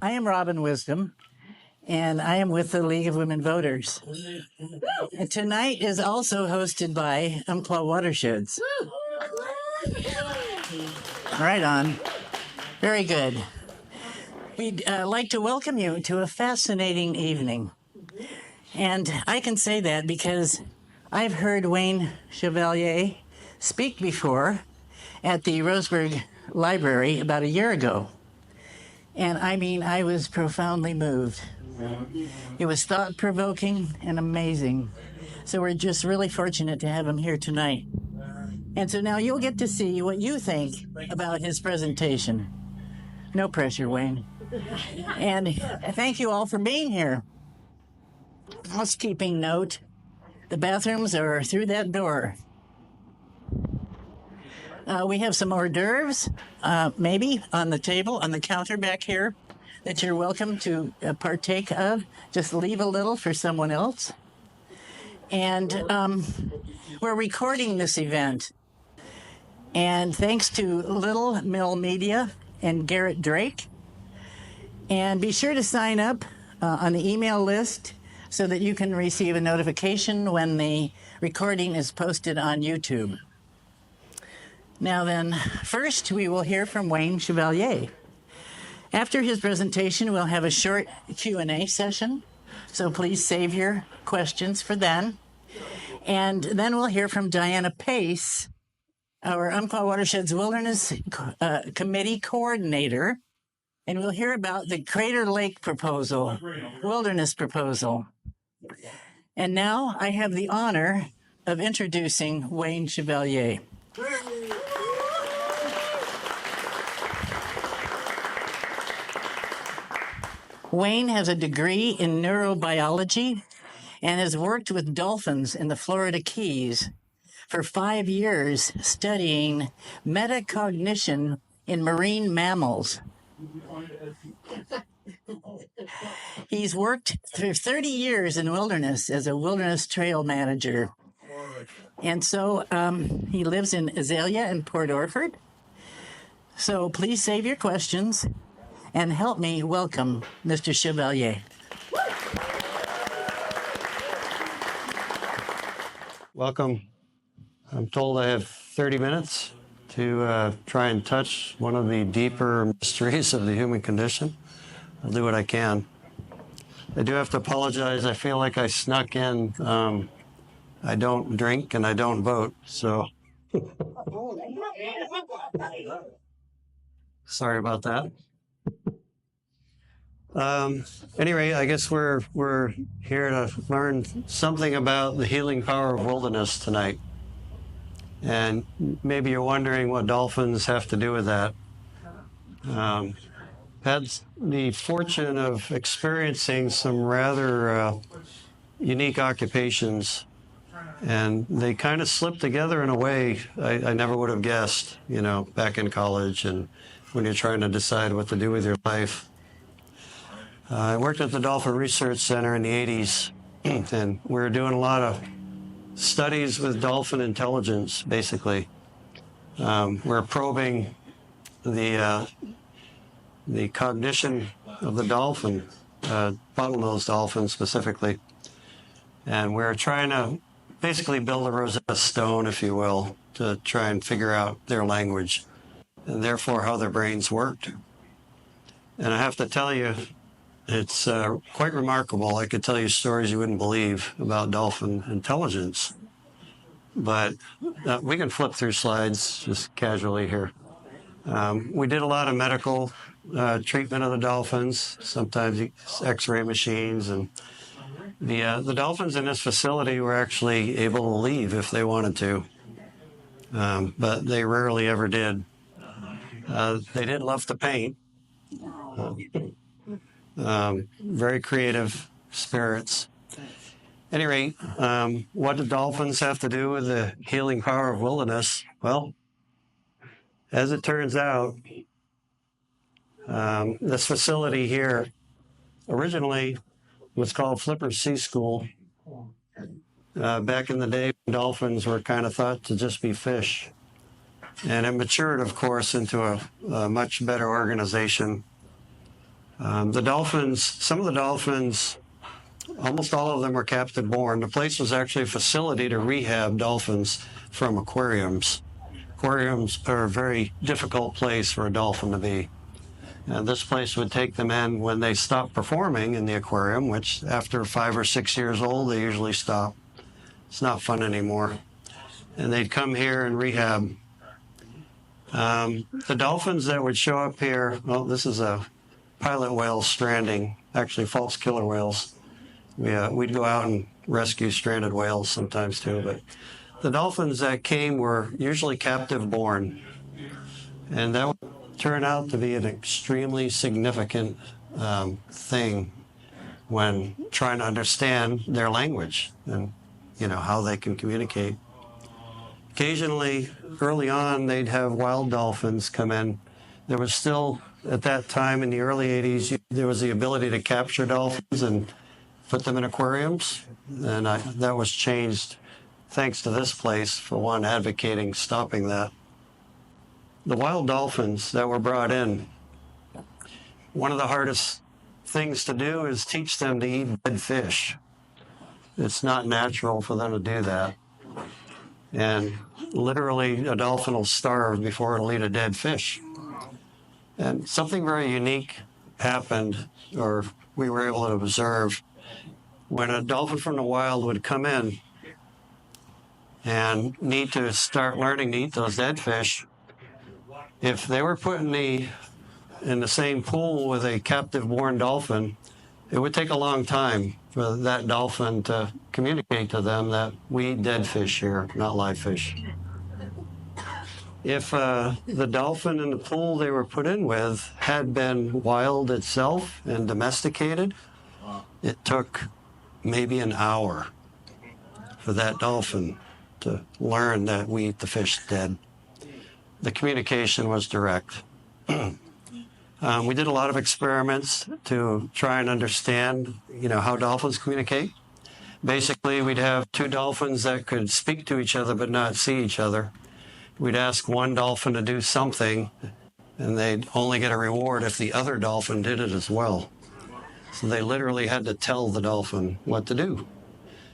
I am Robin Wisdom, and I am with the League of Women Voters. And tonight is also hosted by Umpqua Watersheds. Right on. Very good. We'd like to welcome you to a fascinating evening. And I can say that because I've heard Wayne Chevalier speak before at the Roseburg Library about a year ago. And I mean, I was profoundly moved. It was thought-provoking and amazing. So we're just really fortunate to have him here tonight. And so now you'll get to see what you think about his presentation. No pressure, Wayne. And thank you all for being here. Housekeeping note, the bathrooms are through that door. We have some hors d'oeuvres, maybe on the table, on the counter back here, that you're welcome to partake of. Just leave a little for someone else. And we're recording this event. And thanks to Little Mill Media and Garrett Drake. And be sure to sign up on the email list so that you can receive a notification when the recording is posted on YouTube. Now then, first we will hear from Wayne Chevalier. After his presentation, we'll have a short Q&A session, so please save your questions for then. And then we'll hear from Diana Pace, our Umpqua Watersheds Wilderness Committee Coordinator, and we'll hear about the Crater Lake proposal, wilderness proposal. And now I have the honor of introducing Wayne Chevalier. Wayne has a degree in neurobiology and has worked with dolphins in the Florida Keys for 5 years studying metacognition in marine mammals. He's worked for 30 years in wilderness as a wilderness trail manager. And so he lives in Azalea and Port Orford. So please save your questions and help me welcome Mr. Chevalier. Welcome. I'm told I have 30 minutes to try and touch one of the deeper mysteries of the human condition. I'll do what I can. I do have to apologize. I feel like I snuck in. I don't drink and I don't vote, so sorry about that. Anyway, I guess we're here to learn something about the healing power of wilderness tonight. And maybe you're wondering what dolphins have to do with that. Had the fortune of experiencing some rather unique occupations, and they kind of slipped together in a way I never would have guessed, back in college and when you're trying to decide what to do with your life. I worked at the Dolphin Research Center in the 80s, and we were doing a lot of studies with dolphin intelligence, basically. We're probing the cognition of the dolphin, bottlenose dolphins specifically. And we're trying to basically build a Rosetta Stone, if you will, to try and figure out their language and therefore how their brains worked. And I have to tell you, it's quite remarkable. I could tell you stories you wouldn't believe about dolphin intelligence. But we can flip through slides just casually here. We did a lot of medical treatment of the dolphins, sometimes X-ray machines. And the dolphins in this facility were actually able to leave if they wanted to. But they rarely ever did. They did love to paint. Very creative spirits. At any rate, what do dolphins have to do with the healing power of wilderness? Well, as it turns out, this facility here originally was called Flipper Sea School. Back in the day, dolphins were kind of thought to just be fish. And it matured, of course, into a much better organization. The dolphins, some of the dolphins, almost all of them were captive born. The place was actually a facility to rehab dolphins from aquariums. Aquariums are a very difficult place for a dolphin to be. And this place would take them in when they stopped performing in the aquarium, which after 5 or 6 years old, they usually stop. It's not fun anymore. And they'd come here and rehab. The dolphins that would show up here, well, this is a pilot whale stranding, actually false killer whales. We'd go out and rescue stranded whales sometimes too, but the dolphins that came were usually captive born. And that would turn out to be an extremely significant thing when trying to understand their language and, how they can communicate. Occasionally, early on, they'd have wild dolphins come in. There was still, at that time in the early 80s, there was the ability to capture dolphins and put them in aquariums. And that was changed thanks to this place, for one, advocating stopping that. The wild dolphins that were brought in, one of the hardest things to do is teach them to eat dead fish. It's not natural for them to do that. And literally, a dolphin will starve before it'll eat a dead fish. And something very unique happened, or we were able to observe, when a dolphin from the wild would come in and need to start learning to eat those dead fish. If they were put in the same pool with a captive-born dolphin, it would take a long time for that dolphin to communicate to them that we eat dead fish here, not live fish. If the dolphin in the pool they were put in with had been wild itself and domesticated, it took maybe an hour for that dolphin to learn that we eat the fish dead. The communication was direct. We did a lot of experiments to try and understand, how dolphins communicate. Basically, we'd have two dolphins that could speak to each other but not see each other. We'd ask one dolphin to do something, and they'd only get a reward if the other dolphin did it as well. So they literally had to tell the dolphin what to do.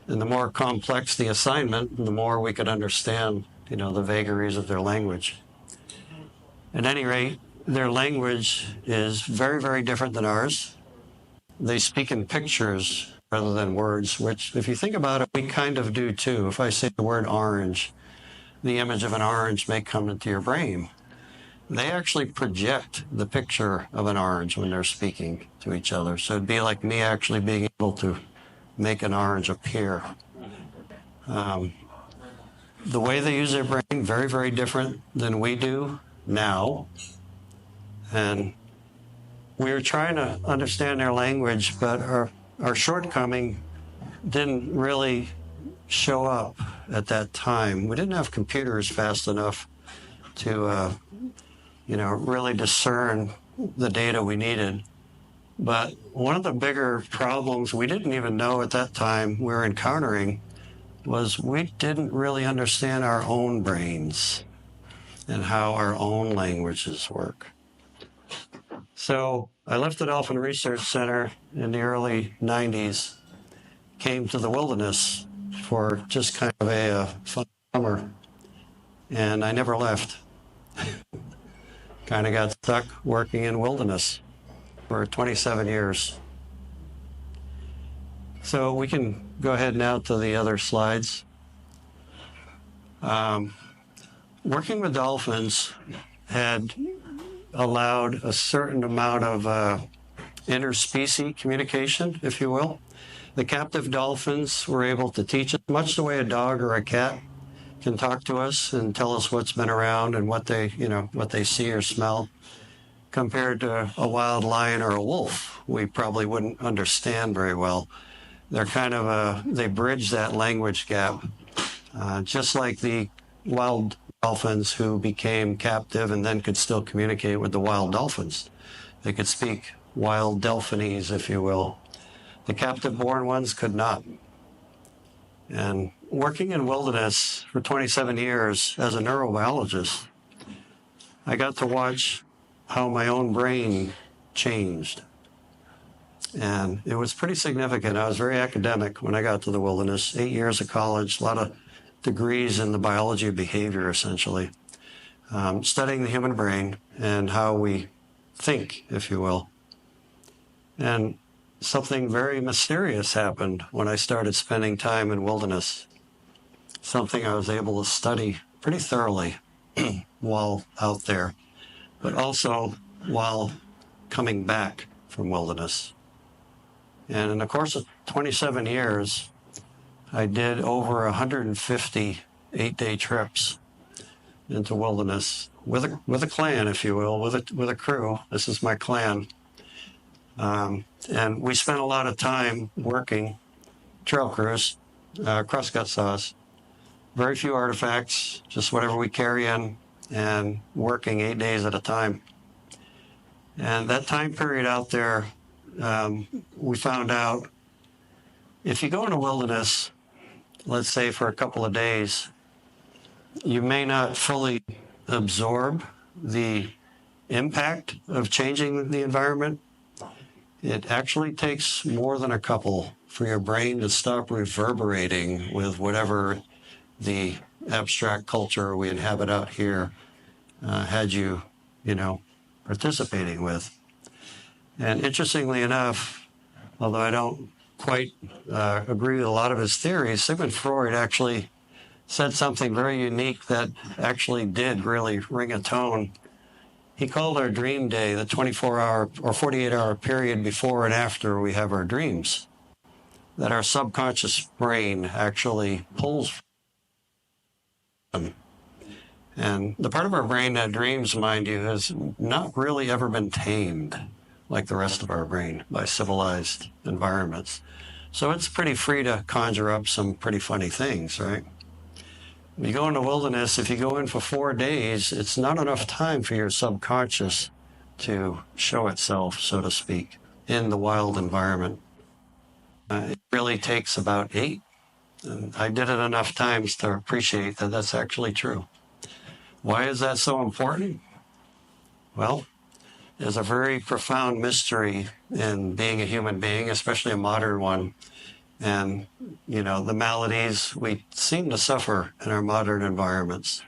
And the more complex the assignment, the more we could understand, the vagaries of their language. At any rate, their language is very, very different than ours. They speak in pictures rather than words, which, if you think about it, we kind of do too. If I say the word orange, the image of an orange may come into your brain. They actually project the picture of an orange when they're speaking to each other. So it'd be like me actually being able to make an orange appear. The way they use their brain, very, very different than we do now. And we were trying to understand their language, but our shortcoming didn't really show up at that time. We didn't have computers fast enough to, really discern the data we needed. But one of the bigger problems we didn't even know at that time we were encountering was we didn't really understand our own brains and how our own languages work. So I left the Dolphin Research Center in the early 90s, came to the wilderness for just kind of a fun summer, and I never left. Kind of got stuck working in wilderness for 27 years. So we can go ahead now to the other slides. Working with dolphins had allowed a certain amount of interspecies communication, if you will. The captive dolphins were able to teach us, much the way a dog or a cat can talk to us and tell us what's been around and what they see or smell. Compared to a wild lion or a wolf, we probably wouldn't understand very well. They're kind of they bridge that language gap, just like the wild dolphins who became captive and then could still communicate with the wild dolphins. They could speak wild Delphinese, if you will. The captive-born ones could not. And working in wilderness for 27 years as a neurobiologist, I got to watch how my own brain changed. And it was pretty significant. I was very academic when I got to the wilderness. 8 years of college, a lot of degrees in the biology of behavior, essentially. Studying the human brain and how we think, if you will. And something very mysterious happened when I started spending time in wilderness. Something I was able to study pretty thoroughly while out there, but also while coming back from wilderness. And in the course of 27 years, I did over 150 eight-day trips into wilderness with a clan, if you will, with a crew. This is my clan. And we spent a lot of time working trail crews, crosscut saws, very few artifacts, just whatever we carry in, and working 8 days at a time. And that time period out there, we found out if you go in the wilderness, let's say for a couple of days, you may not fully absorb the impact of changing the environment. It actually takes more than a couple for your brain to stop reverberating with whatever the abstract culture we inhabit out here had you, participating with. And interestingly enough, although I don't quite agree with a lot of his theories, Sigmund Freud actually said something very unique that actually did really ring a tone. He called our dream day the 24-hour or 48-hour period before and after we have our dreams, that our subconscious brain actually pulls from. And the part of our brain that dreams, mind you, has not really ever been tamed like the rest of our brain by civilized environments. So it's pretty free to conjure up some pretty funny things, right? You go in the wilderness, if you go in for 4 days, it's not enough time for your subconscious to show itself, so to speak, in the wild environment. It really takes about 8. And I did it enough times to appreciate that that's actually true. Why is that so important? Well, there's a very profound mystery in being a human being, especially a modern one. And, the maladies we seem to suffer in our modern environments.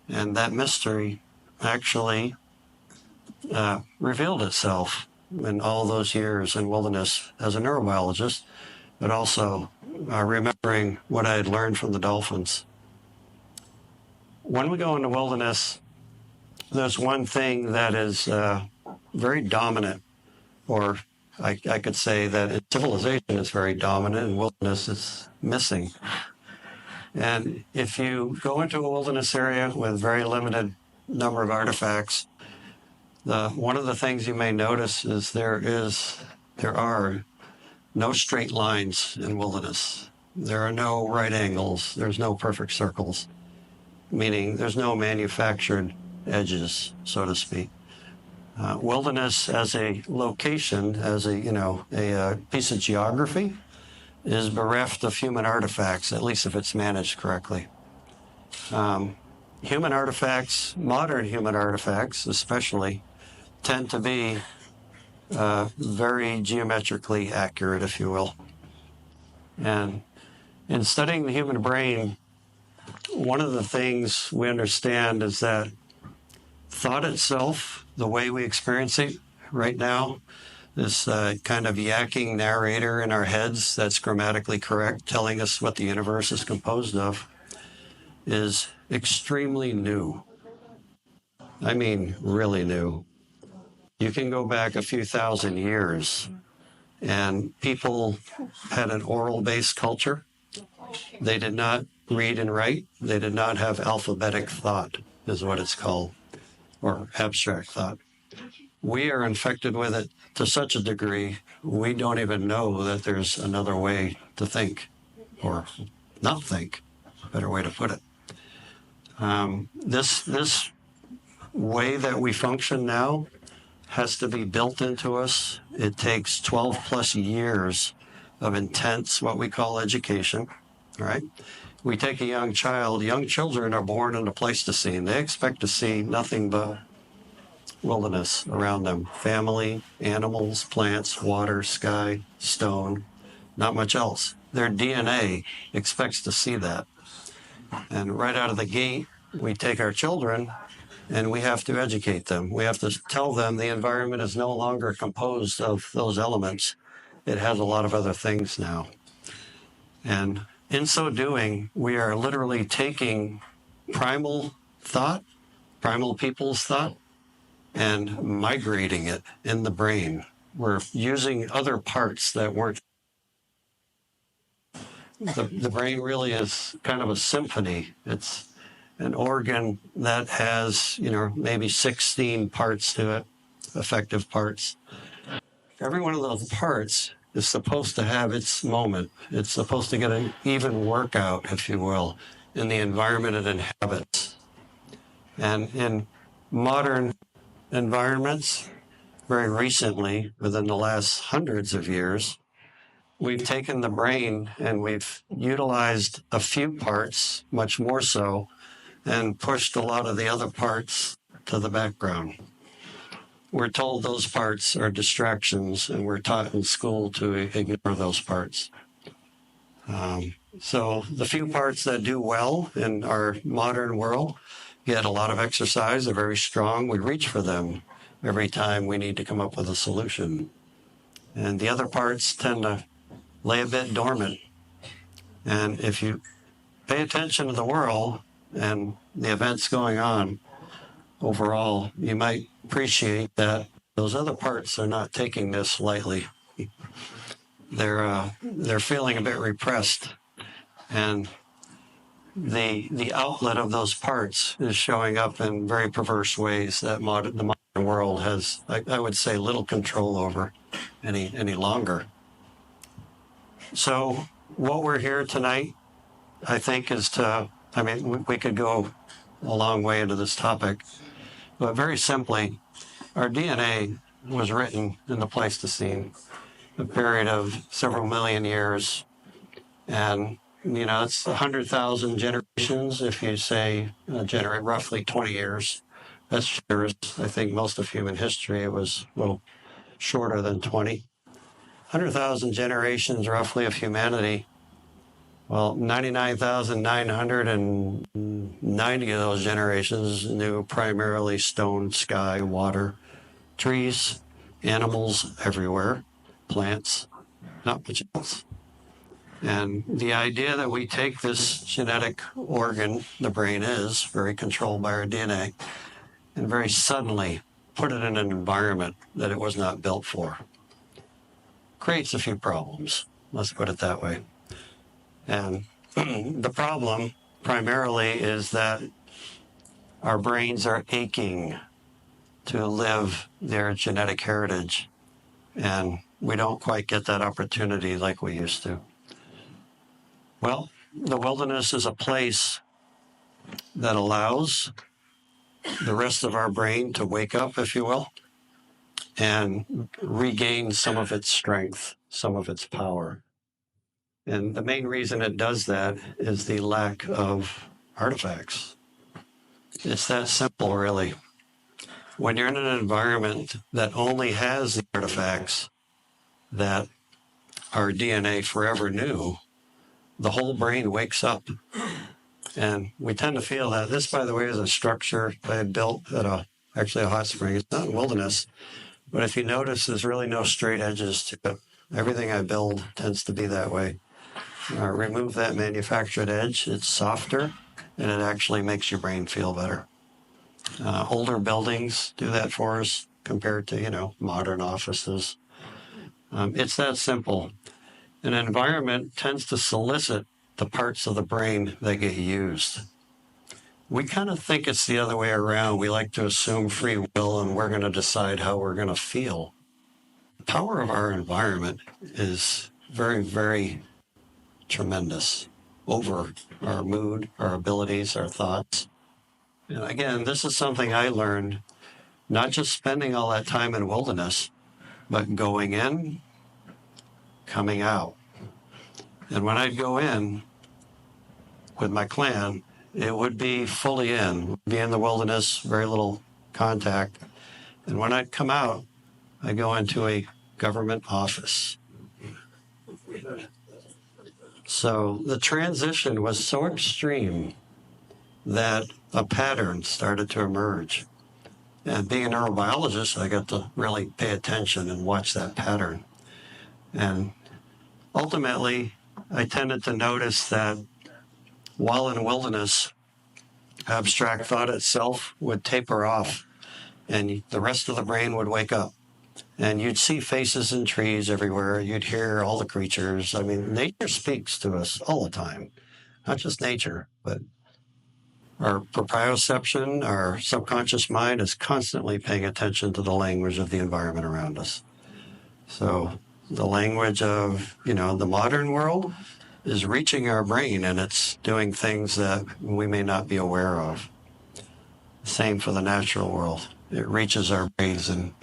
And that mystery actually revealed itself in all those years in wilderness as a neurobiologist, but also remembering what I had learned from the dolphins. When we go into wilderness, there's one thing that is very dominant, or I could say that in civilization is very dominant, and wilderness is missing. And if you go into a wilderness area with very limited number of artifacts, one of the things you may notice is there are no straight lines in wilderness. There are no right angles. There's no perfect circles, meaning there's no manufactured edges, so to speak. Wilderness as a location, as a piece of geography, is bereft of human artifacts, at least if it's managed correctly. Human artifacts, modern human artifacts especially, tend to be very geometrically accurate, if you will. And in studying the human brain, one of the things we understand is that thought itself, the way we experience it right now, this kind of yakking narrator in our heads that's grammatically correct, telling us what the universe is composed of, is extremely new. I mean, really new. You can go back a few thousand years, and people had an oral-based culture. They did not read and write. They did not have alphabetic thought, is what it's called, or abstract thought. We are infected with it to such a degree, we don't even know that there's another way to think, or not think, better way to put it. This way that we function now has to be built into us. It takes 12 plus years of intense, what we call education, right? We take a young child, young children are born in a Pleistocene. They expect to see nothing but wilderness around them. Family, animals, plants, water, sky, stone, not much else. Their DNA expects to see that. And right out of the gate, we take our children and we have to educate them. We have to tell them the environment is no longer composed of those elements. It has a lot of other things now. And in so doing, we are literally taking primal thought, primal people's thought, and migrating it in the brain. We're using other parts that weren't. The brain really is kind of a symphony. It's an organ that has, maybe 16 parts to it, effective parts. Every one of those parts is supposed to have its moment. It's supposed to get an even workout, if you will, in the environment it inhabits. And in modern environments, very recently, within the last hundreds of years, we've taken the brain and we've utilized a few parts, much more so, and pushed a lot of the other parts to the background. We're told those parts are distractions, and we're taught in school to ignore those parts. So the few parts that do well in our modern world get a lot of exercise. They're very strong. We reach for them every time we need to come up with a solution. And the other parts tend to lay a bit dormant. And if you pay attention to the world and the events going on overall, you might appreciate that those other parts are not taking this lightly. They're feeling a bit repressed, and the outlet of those parts is showing up in very perverse ways that the modern world has, I would say, little control over any longer. So what we're here tonight, I think, is we could go a long way into this topic, but very simply, our DNA was written in the Pleistocene, a period of several million years. And, it's 100,000 generations if you say generate roughly 20 years. That's years. I think most of human history, it was a little shorter than 20. 100,000 generations roughly of humanity. Well, 99,990 of those generations knew primarily stone, sky, water, trees, animals everywhere, plants, not much else. And the idea that we take this genetic organ, the brain is, very controlled by our DNA, and very suddenly put it in an environment that it was not built for, creates a few problems. Let's put it that way. And the problem primarily is that our brains are aching to live their genetic heritage, and we don't quite get that opportunity like we used to. Well, the wilderness is a place that allows the rest of our brain to wake up, if you will, and regain some of its strength, some of its power. And the main reason it does that is the lack of artifacts. It's that simple, really. When you're in an environment that only has the artifacts that our DNA forever knew, the whole brain wakes up. And we tend to feel that this, by the way, is a structure I had built at a hot spring. It's not wilderness, but if you notice, there's really no straight edges to it. Everything I build tends to be that way. Remove that manufactured edge, it's softer, and it actually makes your brain feel better. Older buildings do that for us compared to, modern offices. It's that simple. An environment tends to solicit the parts of the brain that get used. We kind of think it's the other way around. We like to assume free will and we're going to decide how we're going to feel. The power of our environment is very, very tremendous over our mood, our abilities, our thoughts. And again, this is something I learned, not just spending all that time in wilderness, but going in, coming out. And when I'd go in with my clan, it would be fully in, be in the wilderness, very little contact. And when I'd come out, I go into a government office. So the transition was so extreme that a pattern started to emerge. And being a neurobiologist, I got to really pay attention and watch that pattern. And ultimately, I tended to notice that while in wilderness, abstract thought itself would taper off and the rest of the brain would wake up. And you'd see faces in trees everywhere. You'd hear all the creatures. I mean, nature speaks to us all the time. Not just nature, but our proprioception, our subconscious mind is constantly paying attention to the language of the environment around us. So the language of, the modern world is reaching our brain, and it's doing things that we may not be aware of. Same for the natural world. It reaches our brains and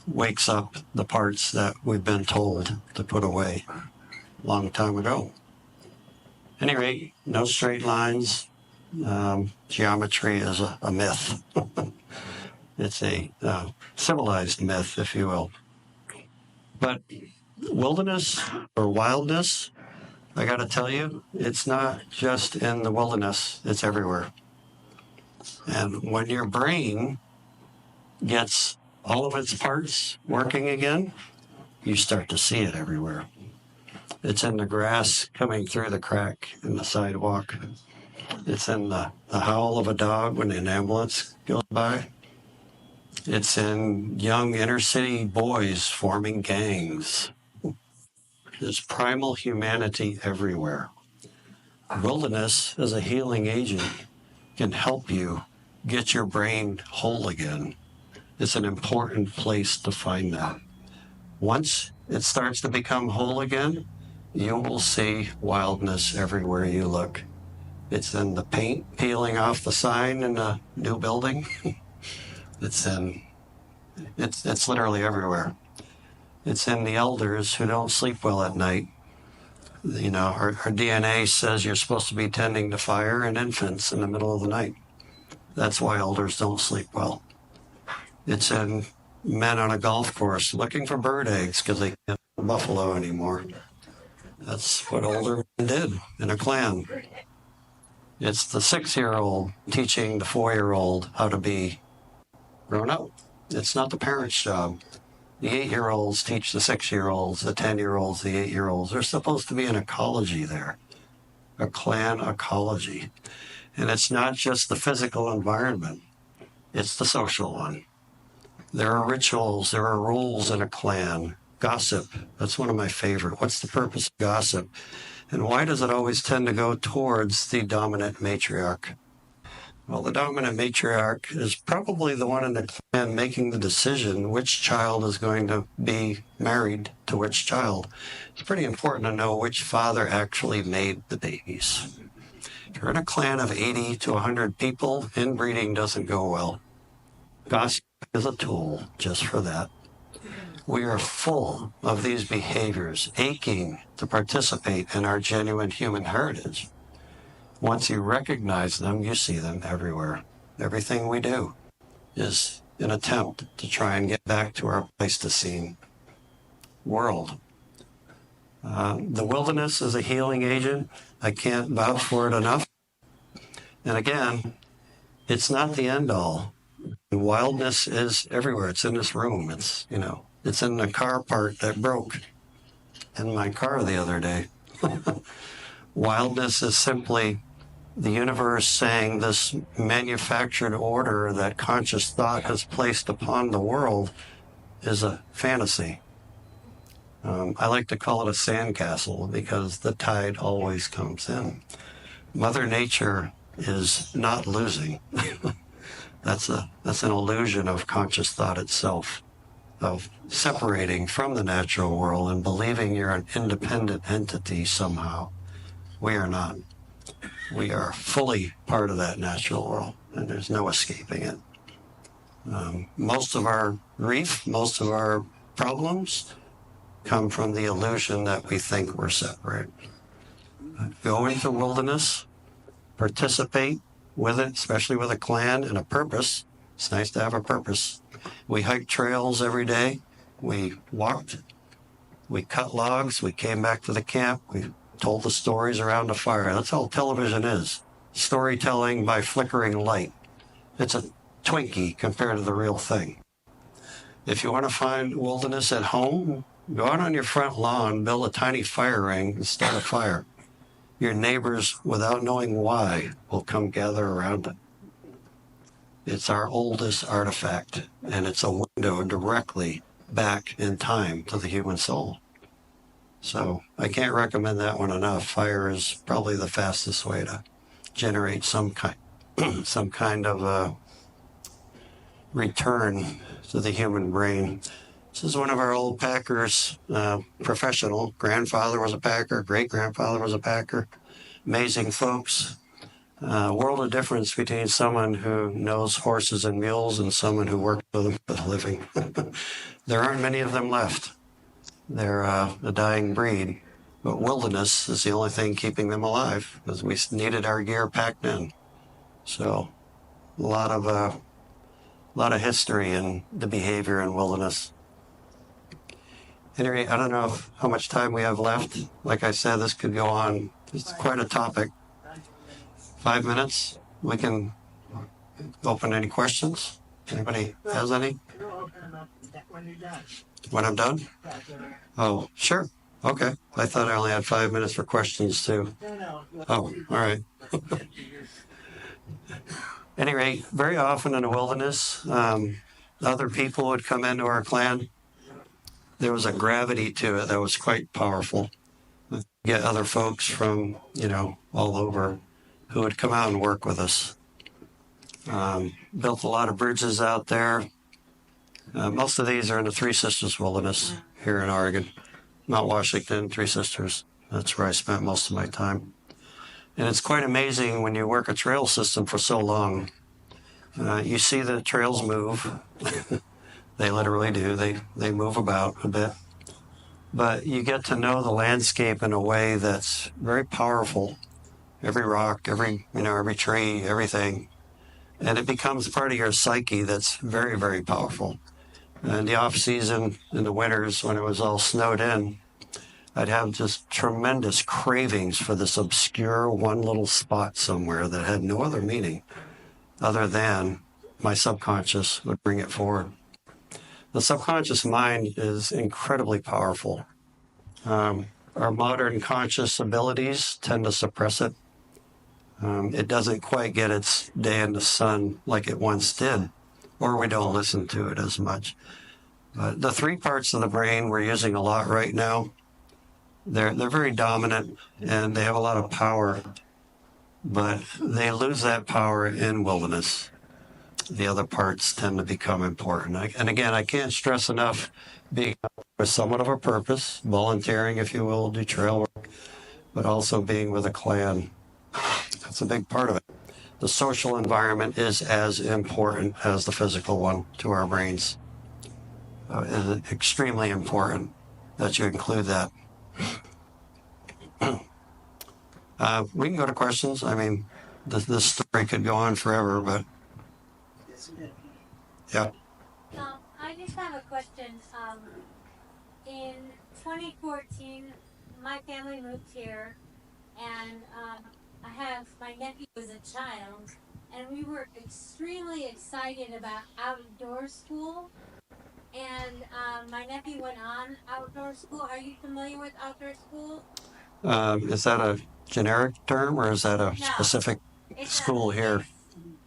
wakes up the parts that we've been told to put away a long time ago. Anyway, no straight lines. Geometry is a myth. It's a civilized myth, if you will. But wilderness or wildness, I got to tell you, it's not just in the wilderness, it's everywhere. And when your brain gets all of its parts working again, you start to see it everywhere. It's in the grass coming through the crack in the sidewalk. It's in the howl of a dog when an ambulance goes by. It's in young inner city boys forming gangs. There's primal humanity everywhere. Wilderness, as a healing agent, can help you get your brain whole again. It's an important place to find that. Once it starts to become whole again, you will see wildness everywhere you look. It's in the paint peeling off the sign in the new building. It's literally everywhere. It's in the elders who don't sleep well at night. Our DNA says you're supposed to be tending to fire and infants in the middle of the night. That's why elders don't sleep well. It's in men on a golf course looking for bird eggs because they can't hunt buffalo anymore. That's what older men did in a clan. It's the 6-year-old teaching the 4-year-old how to be grown up. It's not the parent's job. The 8-year-olds teach the 6-year-olds, the 10-year-olds, the 8-year-olds. There's supposed to be an ecology there, a clan ecology. And it's not just the physical environment, it's the social one. There are rituals, there are rules in a clan. Gossip, that's one of my favorite. What's the purpose of gossip? And why does it always tend to go towards the dominant matriarch? Well, the dominant matriarch is probably the one in the clan making the decision which child is going to be married to which child. It's pretty important to know which father actually made the babies. If you're in a clan of 80 to 100 people, inbreeding doesn't go well. Gossip is a tool just for that. We are full of these behaviors, aching to participate in our genuine human heritage. Once you recognize them, you see them everywhere. Everything we do is an attempt to try and get back to our Pleistocene world. The wilderness is a healing agent. I can't vouch for it enough. And again, it's not the end all. Wildness is everywhere. It's in this room. It's in the car part that broke in my car the other day. Wildness is simply the universe saying this manufactured order that conscious thought has placed upon the world is a fantasy. I like to call it a sandcastle because the tide always comes in. Mother Nature is not losing. That's an illusion of conscious thought itself, of separating from the natural world and believing you're an independent entity somehow. We are not. We are fully part of that natural world, and there's no escaping it. Most of our grief, most of our problems come from the illusion that we think we're separate. Go into wilderness, participate with it, especially with a clan and a purpose. It's nice to have a purpose. We hiked trails every day. We walked. We cut logs. We came back to the camp. We told the stories around the fire. That's all television is. Storytelling by flickering light. It's a twinkie compared to the real thing. If you want to find wilderness at home, go out on your front lawn, build a tiny fire ring, and start a fire. Your neighbors, without knowing why, will come gather around it. It's our oldest artifact, and it's a window directly back in time to the human soul. So I can't recommend that one enough. Fire is probably the fastest way to generate some kind of return to the human brain. This is one of our old packers, professional. Grandfather was a packer, great-grandfather was a packer. Amazing folks. World of difference between someone who knows horses and mules and someone who works with them for a living. There aren't many of them left. They're a dying breed. But wilderness is the only thing keeping them alive because we needed our gear packed in. So a lot of history in the behavior in wilderness. Anyway, I don't know how much time we have left. Like I said, this could go on. It's quite a topic. 5 minutes. We can open any questions. Anybody has any? When you're done. When I'm done? Oh, sure. Okay. I thought I only had 5 minutes for questions too. No. Oh, all right. Any rate, very often in the wilderness, other people would come into our clan. There was a gravity to it that was quite powerful. Get other folks from, all over who would come out and work with us. Built a lot of bridges out there. Most of these are in the Three Sisters Wilderness here in Oregon. Mount Washington, Three Sisters. That's where I spent most of my time. And it's quite amazing when you work a trail system for so long. You see the trails move. They literally do. They move about a bit. But you get to know the landscape in a way that's very powerful. Every rock, every tree, everything. And it becomes part of your psyche that's very, very powerful. In the off season, in the winters, when it was all snowed in, I'd have just tremendous cravings for this obscure one little spot somewhere that had no other meaning other than my subconscious would bring it forward. The subconscious mind is incredibly powerful. Our modern conscious abilities tend to suppress it. It doesn't quite get its day in the sun like it once did, or we don't listen to it as much. But the three parts of the brain we're using a lot right now, they're very dominant and they have a lot of power, but they lose that power in wilderness. The other parts tend to become important. And again, I can't stress enough being with somewhat of a purpose, volunteering, if you will, do trail work, but also being with a clan. That's a big part of it. The social environment is as important as the physical one to our brains. It's extremely important that you include that. We can go to questions. I mean, this story could go on forever, but yeah. I just have a question. In 2014, my family moved here, and I have my nephew as a child, and we were extremely excited about outdoor school. And my nephew went on outdoor school. Are you familiar with outdoor school? Is that a generic term, or is that a specific school here?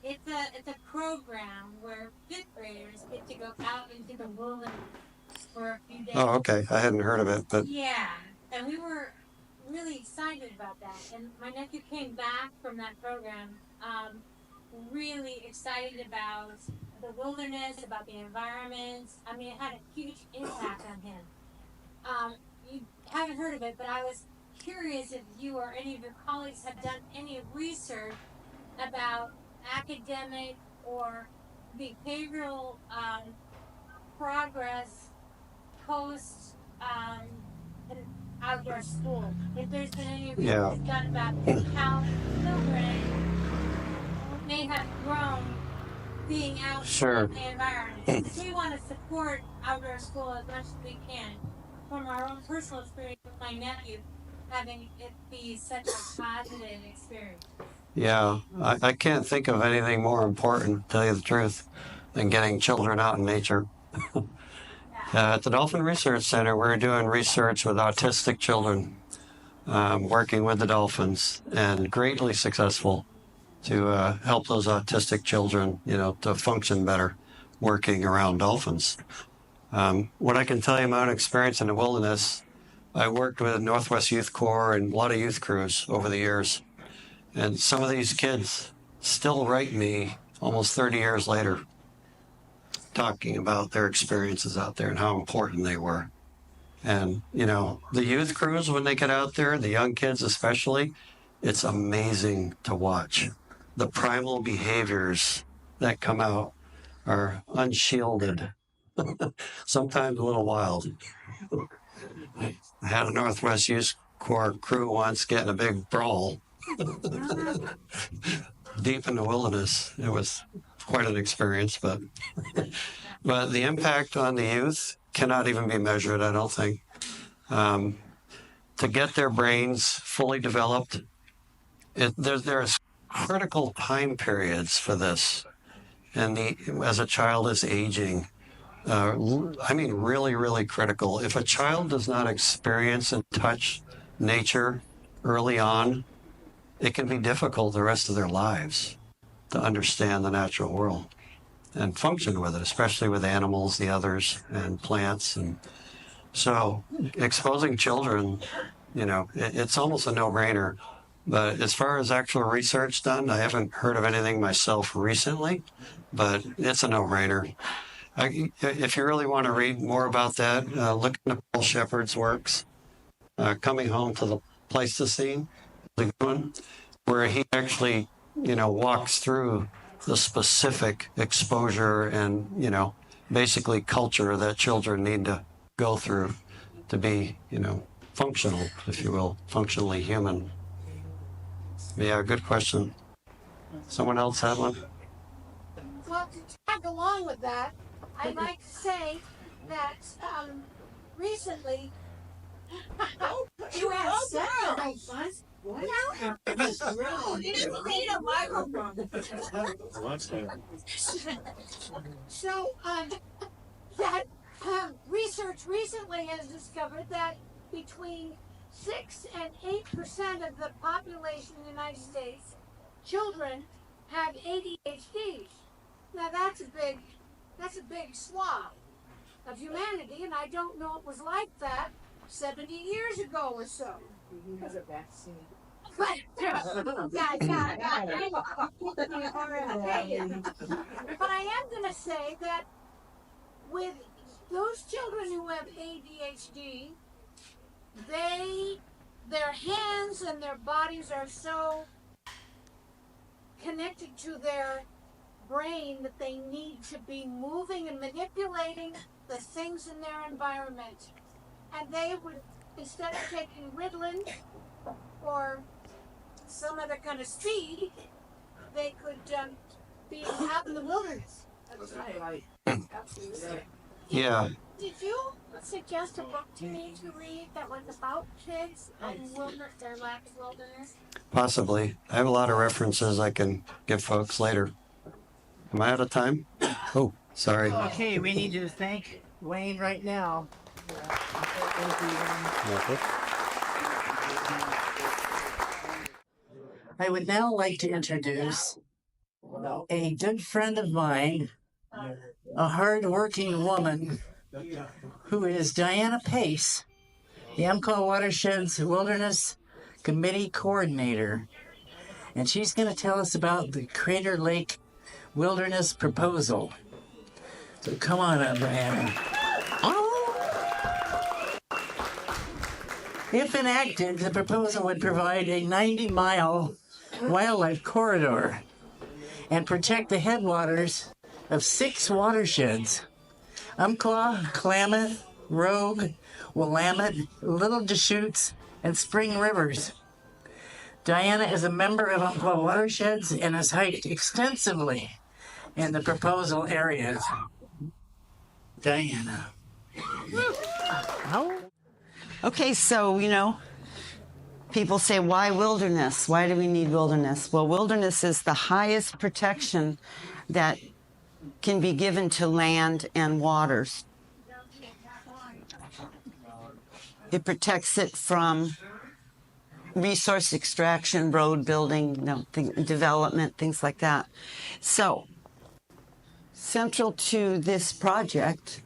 It's a program where fifth graders get to go out into the wilderness for a few days. Oh, okay. I hadn't heard of it, but Yeah, and we were really excited about that. And my nephew came back from that program, really excited about the wilderness, about the environment. I mean, it had a huge impact on him. You haven't heard of it, but I was curious if you or any of your colleagues have done any research about academic or behavioral progress post an outdoor school. If there's been any research done about how children may have grown being out in the environment. we want to support outdoor school as much as we can. From our own personal experience with my nephew, having it be such a positive experience. Yeah, I can't think of anything more important, to tell you the truth, than getting children out in nature. At the Dolphin Research Center, we're doing research with autistic children, working with the dolphins, and greatly successful to help those autistic children, to function better working around dolphins. What I can tell you my own experience in the wilderness, I worked with Northwest Youth Corps and a lot of youth crews over the years. And some of these kids still write me almost 30 years later, talking about their experiences out there and how important they were. And, the youth crews, when they get out there, the young kids especially, it's amazing to watch. The primal behaviors that come out are unshielded, sometimes a little wild. I had a Northwest Youth Corps crew once get in a big brawl deep in the wilderness. It was quite an experience, but the impact on the youth cannot even be measured, I don't think. To get their brains fully developed, there's critical time periods for this. And as a child is aging, really, really critical. If a child does not experience and touch nature early on, it can be difficult the rest of their lives to understand the natural world and function with it, especially with animals, the others, and plants. And so exposing children, it's almost a no-brainer. But as far as actual research done, I haven't heard of anything myself recently, but it's a no-brainer. If you really want to read more about that, look into Paul Shepard's works, Coming Home to the Pleistocene, where he actually, walks through the specific exposure and, basically culture that children need to go through to be, functional, if you will, functionally human. Yeah, good question. Someone else have one? Well, to tag along with that, I'd like to say that recently you have several ones. You didn't need a microphone. So, that research recently has discovered that between 6 and 8% of the population in the United States, children, have ADHD. Now that's a big swath of humanity, and I don't know it was like that 70 years ago or so. Because of vaccine. But I am going to say that with those children who have ADHD, their hands and their bodies are so connected to their brain that they need to be moving and manipulating the things in their environment. And they would, instead of taking Ritalin or some other kind of speed, they could be out in the wilderness. That's right. Absolutely. Yeah. Did you suggest a book to me to read that was about kids and their lack of wilderness? Possibly. I have a lot of references I can give folks later. Am I out of time? Oh, sorry. Okay, we need to thank Wayne right now. I would now like to introduce a good friend of mine, a hard-working woman who is Diana Pace, the Umpqua Watersheds Wilderness Committee Coordinator. And she's going to tell us about the Crater Lake Wilderness Proposal. So come on up, Diana. If enacted, the proposal would provide a 90-mile wildlife corridor and protect the headwaters of 6 watersheds: Umpqua, Klamath, Rogue, Willamette, Little Deschutes, and Spring Rivers. Diana is a member of Umpqua Watersheds and has hiked extensively in the proposal areas. Diana. Okay, so, people say, why wilderness? Why do we need wilderness? Well, wilderness is the highest protection that can be given to land and waters. It protects it from resource extraction, road building, development, things like that. So, central to this project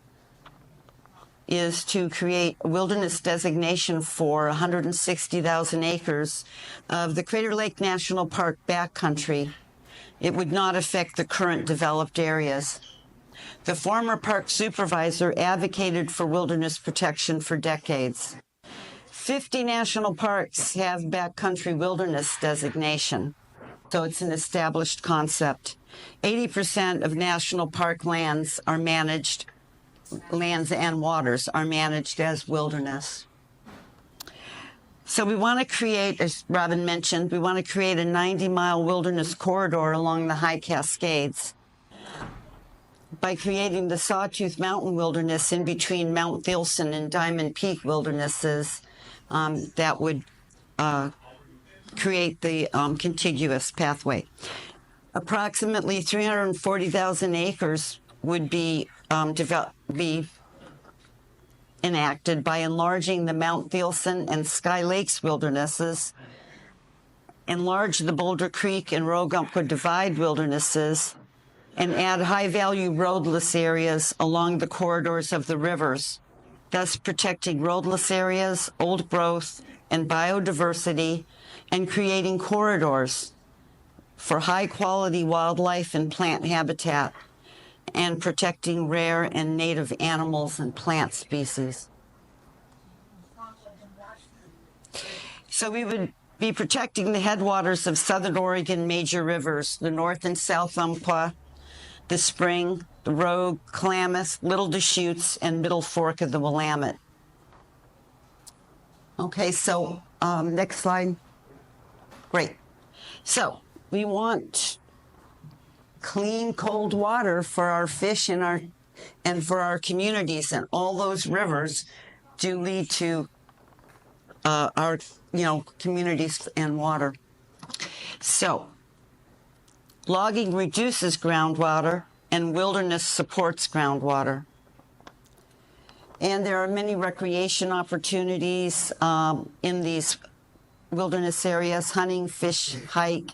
is to create a wilderness designation for 160,000 acres of the Crater Lake National Park backcountry. It would not affect the current developed areas. The former park supervisor advocated for wilderness protection for decades. 50 national parks have backcountry wilderness designation, so it's an established concept. 80% of national park lands and waters are managed as wilderness. So we want to create, as Robin mentioned, we want to create a 90-mile wilderness corridor along the High Cascades by creating the Sawtooth Mountain Wilderness in between Mount Thilson and Diamond Peak wildernesses. That would create the contiguous pathway. Approximately 340,000 acres would be enacted by enlarging the Mount Thilson and Sky Lakes wildernesses, enlarge the Boulder Creek and Rogue Umpqua Divide wildernesses, and add high-value roadless areas along the corridors of the rivers, thus protecting roadless areas, old growth, and biodiversity, and creating corridors for high-quality wildlife and plant habitat, and protecting rare and native animals and plant species. So we would be protecting the headwaters of Southern Oregon major rivers, the North and South Umpqua, the Spring, the Rogue, Klamath, Little Deschutes, and Middle Fork of the Willamette. Okay, so next slide. Great. So we want clean, cold water for our fish and for our communities, and all those rivers do lead to our communities and water. So logging reduces groundwater, and wilderness supports groundwater. And there are many recreation opportunities in these wilderness areas: hunting, fish, hike,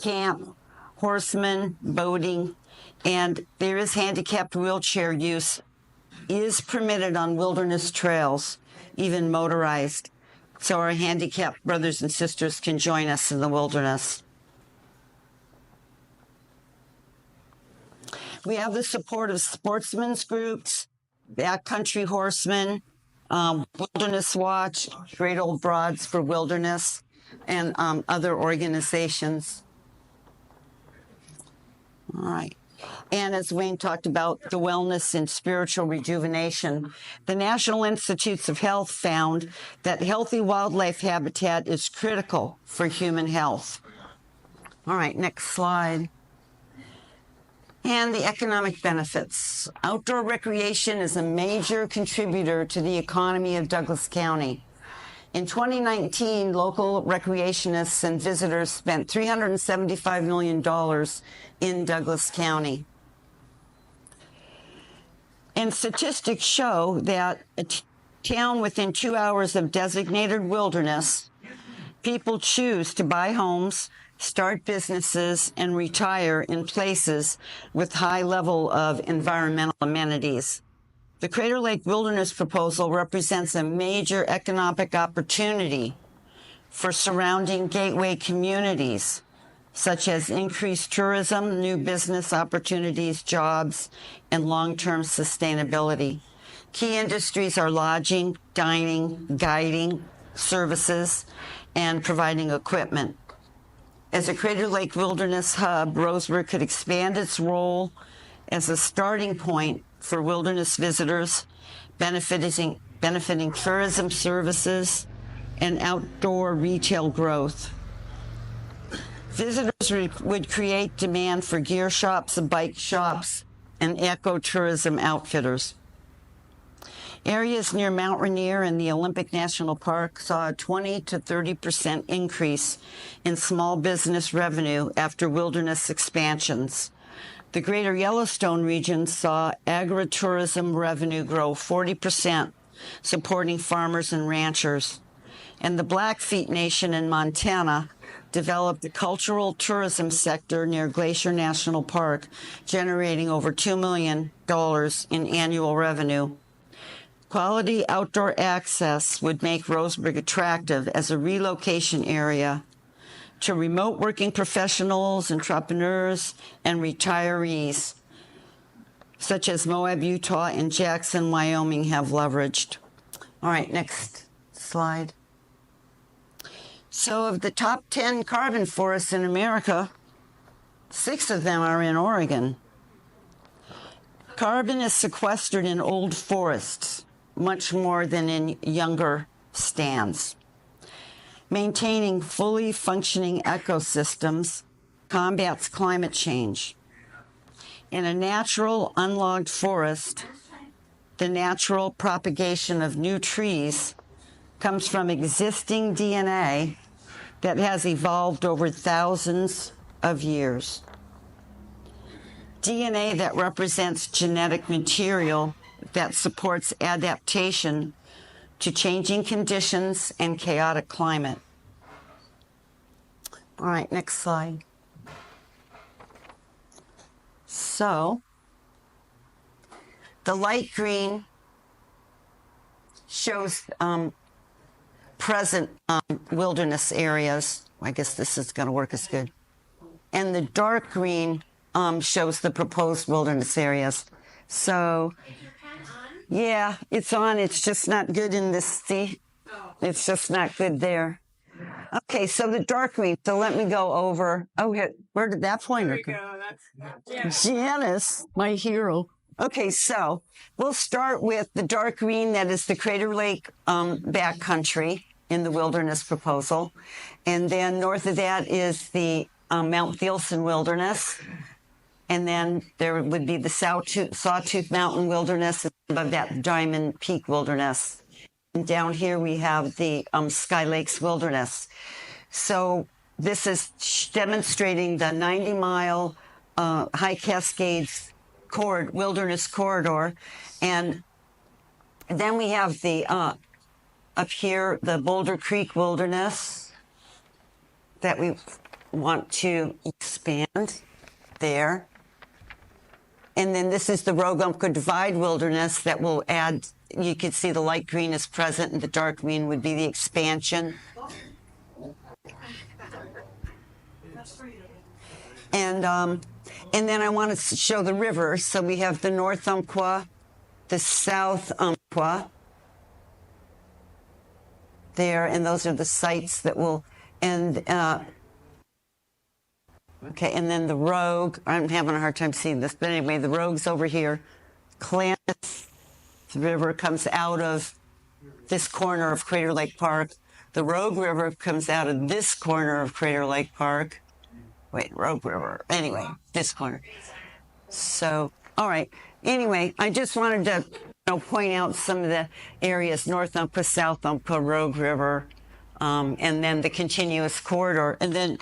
camp, horsemen, boating, and there is handicapped wheelchair use is permitted on wilderness trails, even motorized. So our handicapped brothers and sisters can join us in the wilderness. We have the support of sportsmen's groups, backcountry horsemen, Wilderness Watch, Great Old Broads for Wilderness, and other organizations. All right. And as Wayne talked about, the wellness and spiritual rejuvenation, the National Institutes of Health found that healthy wildlife habitat is critical for human health. All right, next slide. And the economic benefits. Outdoor recreation is a major contributor to the economy of Douglas County. In 2019, local recreationists and visitors spent $375 million in Douglas County. And statistics show that a town within 2 hours of designated wilderness, people choose to buy homes, start businesses, and retire in places with high level of environmental amenities. The Crater Lake Wilderness proposal represents a major economic opportunity for surrounding gateway communities, such as increased tourism, new business opportunities, jobs, and long-term sustainability. Key industries are lodging, dining, guiding, services, and providing equipment. As a Crater Lake Wilderness hub, Roseburg could expand its role as a starting point for wilderness visitors, benefiting tourism services and outdoor retail growth. Visitors would create demand for gear shops, bike shops, and ecotourism outfitters. Areas near Mount Rainier and the Olympic National Park saw a 20 to 30% increase in small business revenue after wilderness expansions. The greater Yellowstone region saw agritourism revenue grow 40%, supporting farmers and ranchers. And the Blackfeet Nation in Montana developed a cultural tourism sector near Glacier National Park, generating over $2 million in annual revenue. Quality outdoor access would make Roseburg attractive as a relocation area to remote working professionals, entrepreneurs, and retirees, such as Moab, Utah, and Jackson, Wyoming, have leveraged. All right, next slide. So of the top 10 carbon forests in America, 6 of them are in Oregon. Carbon is sequestered in old forests, much more than in younger stands. Maintaining fully functioning ecosystems combats climate change. In a natural, unlogged forest, the natural propagation of new trees comes from existing DNA that has evolved over thousands of years. DNA that represents genetic material that supports adaptation to changing conditions and chaotic climate. All right, next slide. So, the light green shows present wilderness areas. I guess this is going to work as good. And the dark green shows the proposed wilderness areas. So, yeah, it's on. It's just not good in this. See, it's just not good there. Okay, so the dark green. So let me go over. Oh, where did that pointer go? Janice, my hero. Okay, so we'll start with the dark green. That is the Crater Lake backcountry in the wilderness proposal. And then north of that is the Mount Thielsen Wilderness. And then there would be the Sawtooth Mountain Wilderness, above that Diamond Peak Wilderness. And down here we have the Sky Lakes Wilderness. So this is demonstrating the 90-mile High Cascades Wilderness Corridor. And then we have the, up here, the Boulder Creek Wilderness that we want to expand there. And then this is the Rogue-Umpqua Divide Wilderness that will add, you can see the light green is present and the dark green would be the expansion. And then I want to show the rivers. So we have the North Umpqua, the South Umpqua there, and those are the sites that will, and okay, and then the Rogue, I'm having a hard time seeing this, but anyway, the Rogue's over here. Klamath River comes out of this corner of Crater Lake Park. The Rogue River comes out of this corner of Crater Lake Park. Wait, Rogue River. Anyway, this corner. So, all right. Anyway, I just wanted to point out some of the areas, North Umpqua, South Umpqua, Rogue River, and then the continuous corridor. And then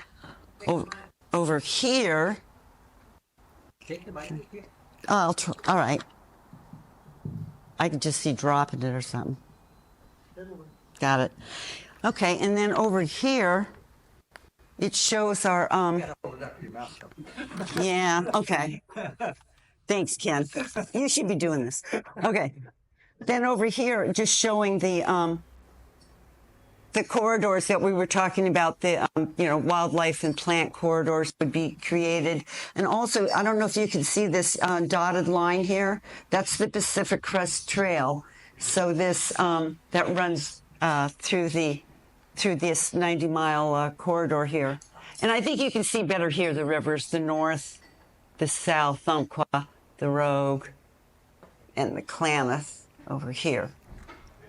over here, all right. I can just see dropping it or something. Got it. Okay, and then over here, it shows our, yeah, okay. Thanks, Ken. You should be doing this. Okay. Then over here, just showing the corridors that we were talking about, the, wildlife and plant corridors would be created. And also, I don't know if you can see this dotted line here. That's the Pacific Crest Trail. So this, that runs through this 90-mile corridor here. And I think you can see better here the rivers, the North, the South Umpqua, the Rogue, and the Klamath over here.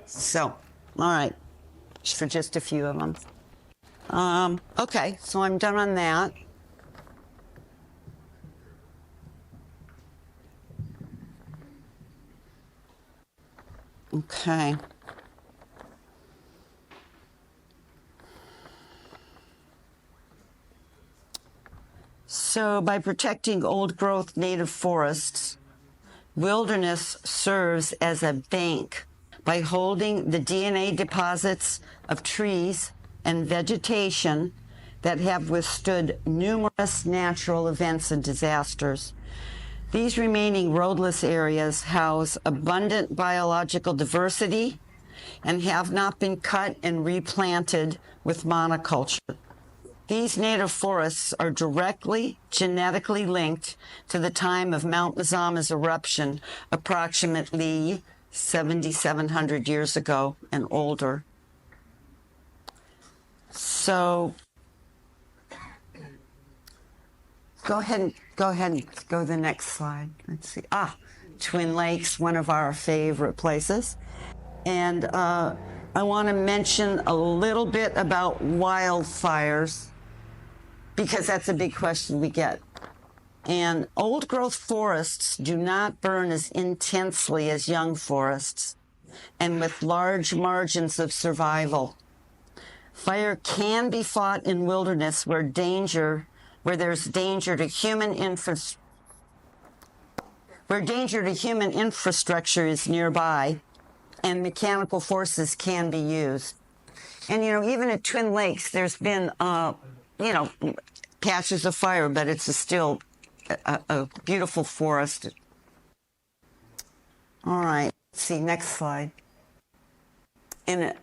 So, all right, for just a few of them. Okay, so I'm done on that. Okay. So by protecting old-growth native forests, wilderness serves as a bank by holding the DNA deposits of trees and vegetation that have withstood numerous natural events and disasters. These remaining roadless areas house abundant biological diversity and have not been cut and replanted with monoculture. These native forests are directly genetically linked to the time of Mount Mazama's eruption, approximately 7,700 years ago and older. So go ahead and go to the next slide. Let's see. Twin Lakes, one of our favorite places. And I want to mention a little bit about wildfires, because that's a big question we get. And old growth forests do not burn as intensely as young forests and with large margins of survival. Fire can be fought in wilderness where there's danger to human infrastructure is nearby and mechanical forces can be used. And even at Twin Lakes there's been patches of fire, but it's still a beautiful forest. All right, let's see, next slide. And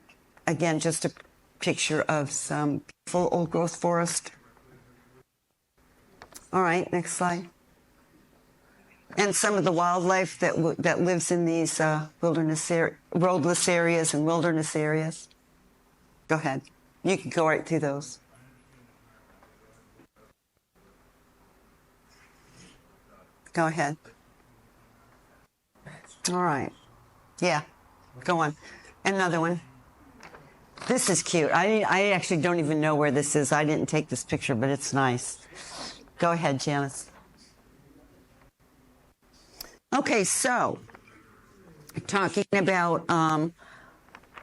again, just a picture of some beautiful old growth forest. All right, next slide. And some of the wildlife that lives in these roadless areas and wilderness areas. Go ahead. You can go right through those. Go ahead. All right. Yeah, go on. Another one. This is cute. I actually don't even know where this is. I didn't take this picture, but it's nice. Go ahead, Janice. Okay, so talking about,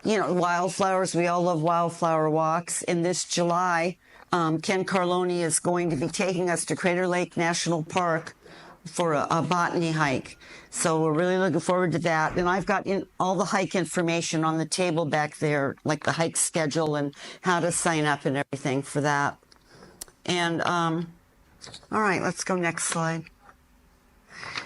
wildflowers. We all love wildflower walks. In this July, Ken Carloni is going to be taking us to Crater Lake National Park for a botany hike. So we're really looking forward to that. And I've got all the hike information on the table back there, like the hike schedule and how to sign up and everything for that. And, all right, let's go next slide.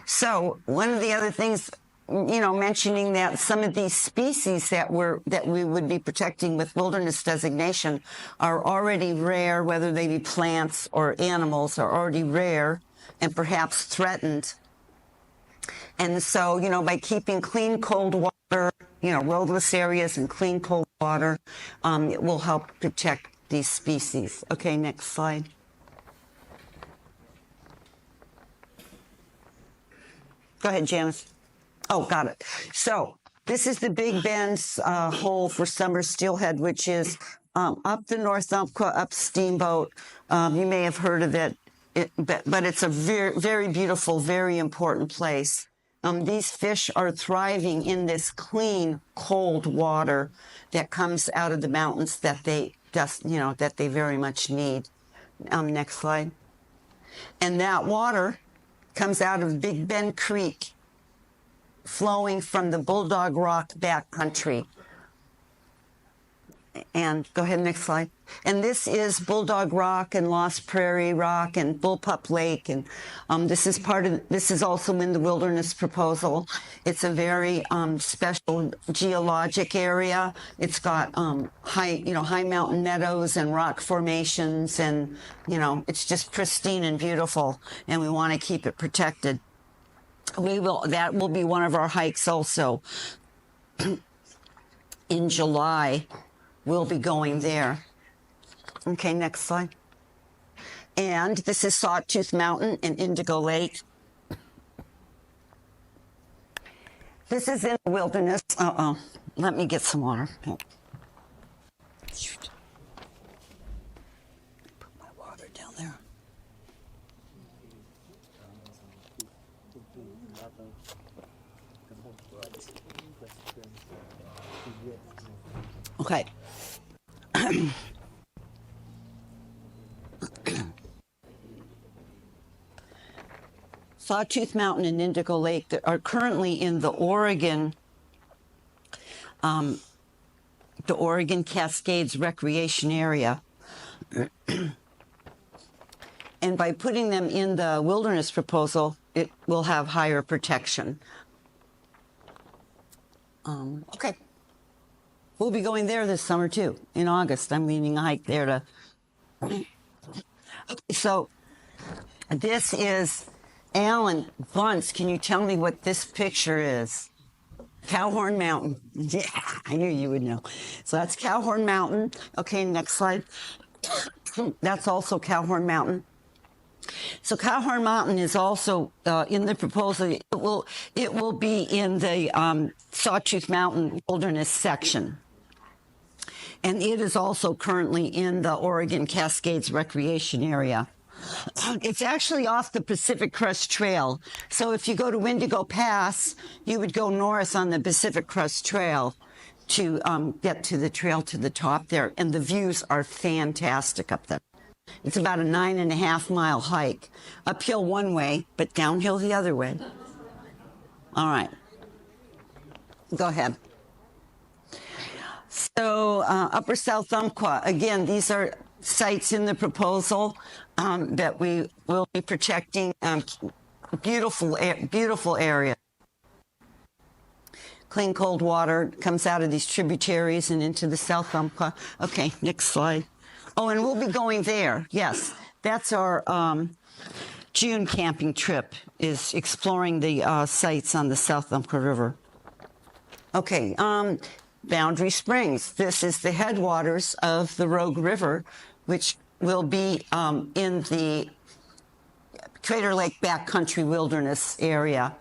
So one of the other things, mentioning that some of these species that we would be protecting with wilderness designation are already rare, whether they be plants or animals, are already rare and perhaps threatened. And so, by keeping clean, cold water, roadless areas and clean, cold water, it will help protect these species. Okay, next slide. Go ahead, Janice. Oh, got it. So this is the Big Bend's hole for summer steelhead, which is up the North Umpqua, up Steamboat. You may have heard of it, but it's a very, very beautiful, very important place. These fish are thriving in this clean, cold water that comes out of the mountains that they very much need. Next slide. And that water comes out of Big Bend Creek, flowing from the Bulldog Rock backcountry. And go ahead, next slide. And this is Bulldog Rock and Lost Prairie Rock and Bullpup Lake, and this is also in the wilderness proposal. It's a very special geologic area. It's got high mountain meadows and rock formations, and it's just pristine and beautiful, and we want to keep it protected. That will be one of our hikes also. In July, we'll be going there. Okay, next slide. And this is Sawtooth Mountain and Indigo Lake. This is in the wilderness. Let me get some water. Shoot. Put my water down there. Okay. Sawtooth Mountain and Indigo Lake that are currently in the Oregon Cascades Recreation Area. And by putting them in the wilderness proposal, it will have higher protection. Okay. We'll be going there this summer too, in August. I'm leading a hike there to. Okay, so this is Alan Bunce. Can you tell me what this picture is? Cowhorn Mountain. Yeah, I knew you would know. So that's Cowhorn Mountain. Okay, next slide. That's also Cowhorn Mountain. So Cowhorn Mountain is also in the proposal. It will be in the Sawtooth Mountain Wilderness section. And it is also currently in the Oregon Cascades Recreation Area. It's actually off the Pacific Crest Trail. So if you go to Windigo Pass, you would go north on the Pacific Crest Trail to get to the trail to the top there. And the views are fantastic up there. It's about a 9.5-mile hike. Uphill one way, but downhill the other way. All right. Go ahead. So Upper South Umpqua, again, these are sites in the proposal that we will be protecting. Beautiful area. Clean cold water comes out of these tributaries and into the South Umpqua. Okay, next slide. Oh, and we'll be going there. Yes, that's our June camping trip, is exploring the sites on the South Umpqua River. Okay, Boundary Springs. This is the headwaters of the Rogue River, which will be in the Crater Lake Backcountry Wilderness area,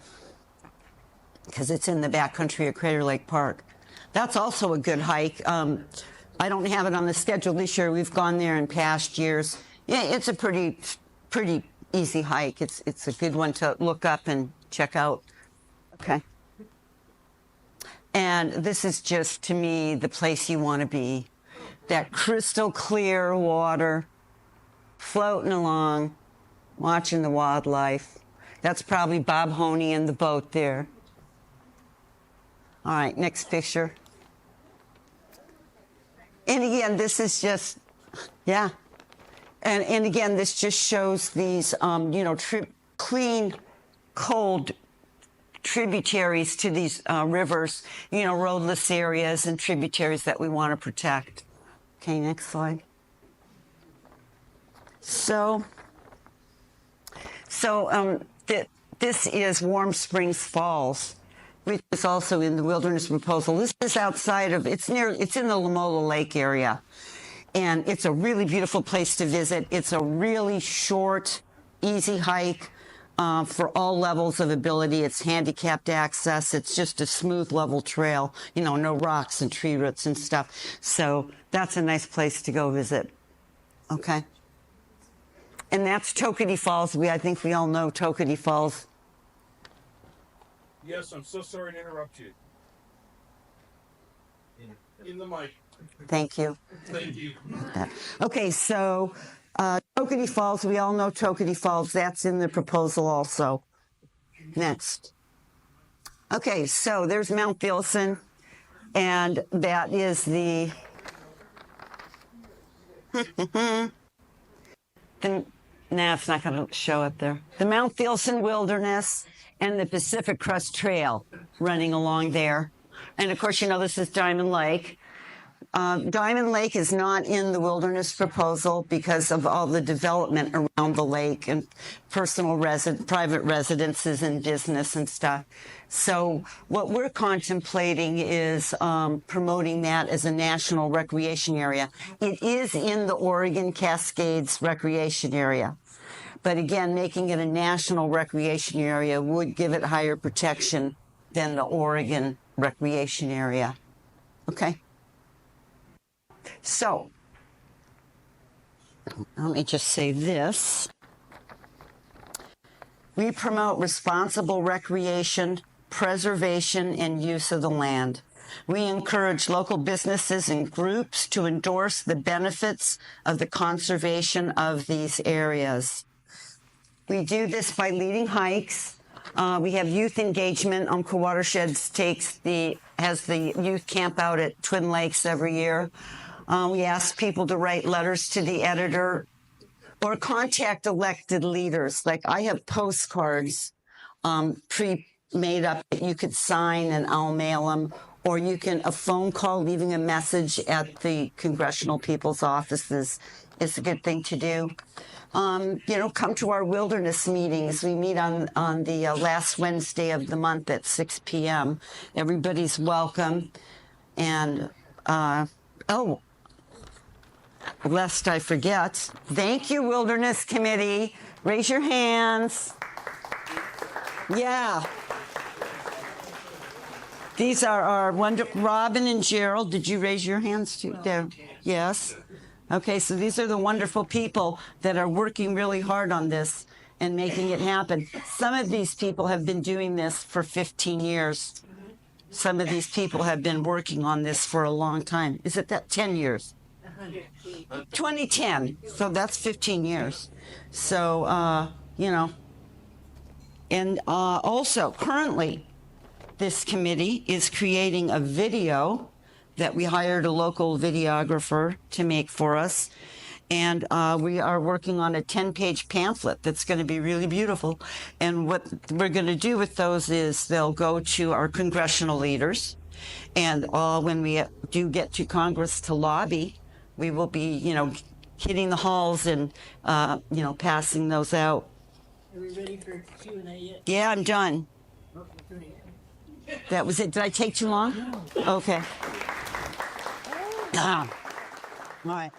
because it's in the backcountry of Crater Lake Park. That's also a good hike. I don't have it on the schedule this year. We've gone there in past years. Yeah, it's a pretty easy hike. It's a good one to look up and check out. Okay. And this is just, to me, the place you want to be. That crystal clear water, floating along, watching the wildlife. That's probably Bob Honey in the boat there. All right, next picture. And again, this is just, yeah. And again, this just shows these, clean, cold tributaries to these rivers, roadless areas and tributaries that we want to protect. Okay, next slide. So this is Warm Springs Falls, which is also in the wilderness proposal. This is outside of, it's in the Lamola Lake area. And it's a really beautiful place to visit. It's a really short, easy hike for all levels of ability. It's handicapped access. It's just a smooth, level trail, no rocks and tree roots and stuff. So that's a nice place to go visit. Okay. And that's Toketee Falls. I think we all know Toketee Falls. Yes, I'm so sorry to interrupt you. In the mic. Thank you. Thank you. Okay, so Toketee Falls, we all know Toketee Falls. That's in the proposal also. Next. Okay, so there's Mount Filson, and that is the... Nah, it's not going to show up there. The Mount Filson Wilderness and the Pacific Crest Trail running along there. And of course, this is Diamond Lake. Diamond Lake is not in the wilderness proposal because of all the development around the lake and private residences and business and stuff. So what we're contemplating is promoting that as a national recreation area. It is in the Oregon Cascades Recreation Area. But again, making it a national recreation area would give it higher protection than the Oregon Recreation Area. Okay? So, let me just say this. We promote responsible recreation, preservation, and use of the land. We encourage local businesses and groups to endorse the benefits of the conservation of these areas. We do this by leading hikes. We have youth engagement. Umpqua Watersheds has the youth camp out at Twin Lakes every year. We ask people to write letters to the editor or contact elected leaders. Like I have postcards pre-made up that you could sign and I'll mail them. Or you can, a phone call, leaving a message at the congressional people's offices is a good thing to do. Come to our wilderness meetings. We meet on the last Wednesday of the month at 6 p.m. Everybody's welcome. And, lest I forget, thank you, Wilderness Committee. Raise your hands. Yeah. These are our wonderful, Robin and Gerald. Did you raise your hands too? There. Yes. Okay, so these are the wonderful people that are working really hard on this and making it happen. Some of these people have been doing this for 15 years. Some of these people have been working on this for a long time. Is it that 10 years? 2010. So that's 15 years. So, And also, currently, this committee is creating a video that we hired a local videographer to make for us. And we are working on a 10-page pamphlet that's going to be really beautiful. And what we're going to do with those is they'll go to our congressional leaders. And when we do get to Congress to lobby, we will be, hitting the halls and, passing those out. Are we ready for Q&A yet? Yeah, I'm done. That was it. Did I take too long? No. Okay. All right.